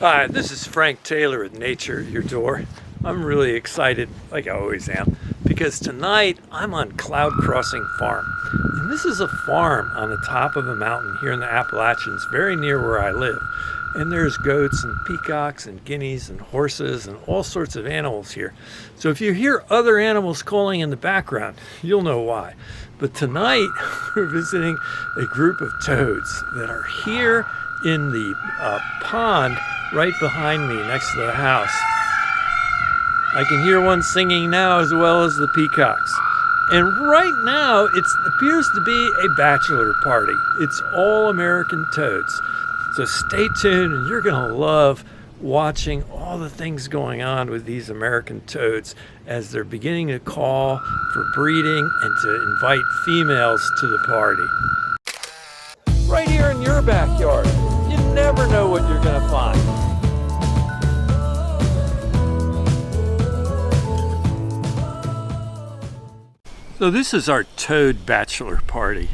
Hi, this is Frank Taylor with Nature at Your Door. I'm really excited, like I always am, because tonight I'm on Cloud Crossing Farm. And this is a farm on the top of a mountain here in the Appalachians, very near where I live. And there's goats and peacocks and guineas and horses and all sorts of animals here. So if you hear other animals calling in the background, you'll know why. But tonight we're visiting a group of toads that are here in the pond right behind me next to the house. I can hear one singing now as well as the peacocks. And right now it appears to be a bachelor party. It's all American toads. So stay tuned and you're going to love watching all the things going on with these American toads as they're beginning to call for breeding and to invite females to the party. Right here in your backyard. You never know what you're going to find. So this is our toad bachelor party.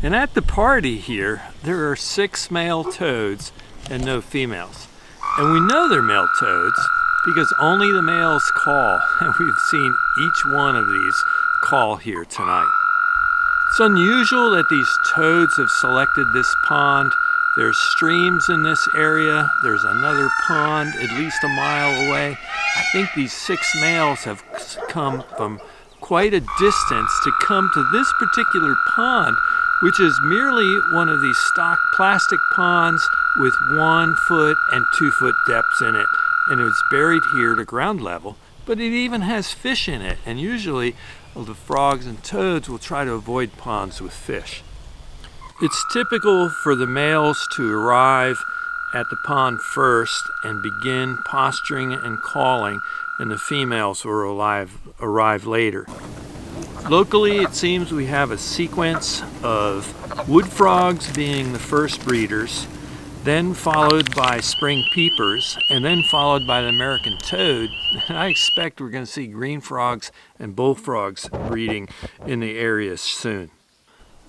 And at the party here, there are 6 male toads and no females. And we know they're male toads because only the males call. And we've seen each one of these call here tonight. It's unusual that these toads have selected this pond. There's streams in this area. There's another pond at least a mile away. I think these 6 males have come from quite a distance to come to this particular pond, which is merely one of these stock plastic ponds with 1 foot and 2 foot depths in it. And it's buried here to ground level, but it even has fish in it. And usually the frogs and toads will try to avoid ponds with fish. It's typical for the males to arrive at the pond first and begin posturing and calling, and the females will arrive later. Locally, it seems we have a sequence of wood frogs being the first breeders, then followed by spring peepers, and then followed by the American toad. And I expect we're going to see green frogs and bullfrogs breeding in the area soon.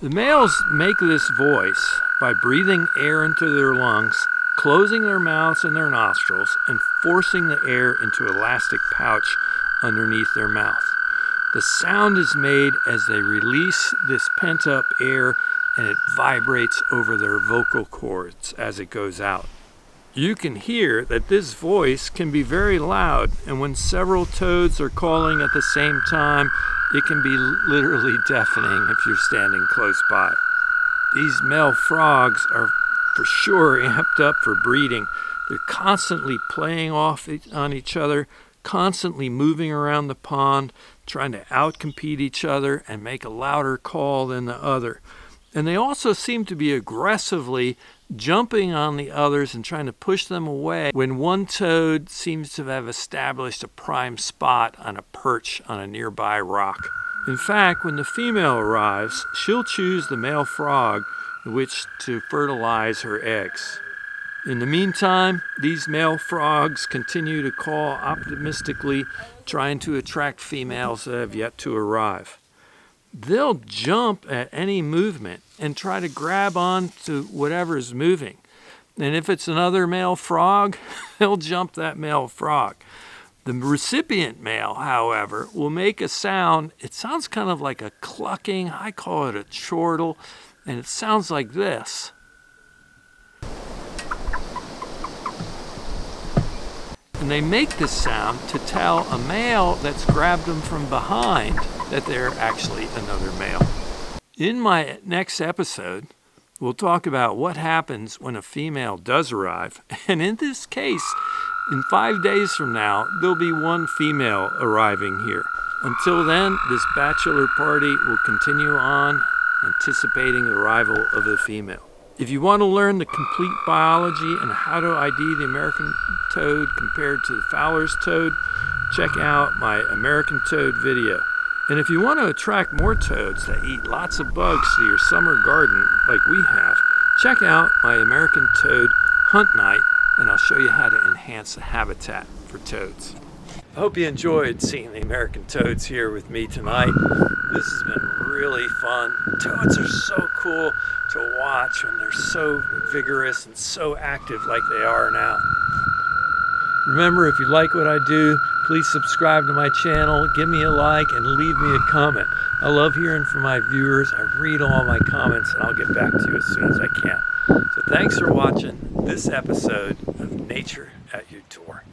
The males make this voice by breathing air into their lungs, closing their mouths and their nostrils, and forcing the air into an elastic pouch underneath their mouth. The sound is made as they release this pent-up air, and it vibrates over their vocal cords as it goes out. You can hear that this voice can be very loud, and when several toads are calling at the same time, it can be literally deafening if you're standing close by. These male frogs are for sure amped up for breeding. They're constantly playing off on each other, constantly moving around the pond, trying to outcompete each other and make a louder call than the other. And they also seem to be aggressively jumping on the others and trying to push them away when one toad seems to have established a prime spot on a perch on a nearby rock. In fact, when the female arrives, she'll choose the male frog in which to fertilize her eggs. In the meantime, these male frogs continue to call optimistically, trying to attract females that have yet to arrive. They'll jump at any movement and try to grab on to whatever is moving. And if it's another male frog, they'll jump that male frog. The recipient male, however, will make a sound. It sounds kind of like a clucking. I call it a chortle. And it sounds like this. And they make this sound to tell a male that's grabbed them from behind that they're actually another male. In my next episode, we'll talk about what happens when a female does arrive. And in this case, in 5 days from now, there'll be 1 female arriving here. Until then, this bachelor party will continue on, anticipating the arrival of the female. If you want to learn the complete biology and how to ID the American toad compared to the Fowler's toad, check out my American toad video. And if you want to attract more toads that eat lots of bugs to your summer garden like we have, check out my American toad hunt night, and I'll show you how to enhance the habitat for toads. I hope you enjoyed seeing the American toads here with me tonight. This has been really fun. Toads are so cool to watch when they're so vigorous and so active like they are now. Remember, if you like what I do, please subscribe to my channel, give me a like, and leave me a comment. I love hearing from my viewers. I read all my comments, and I'll get back to you as soon as I can. So thanks for watching this episode of Nature at Your Door.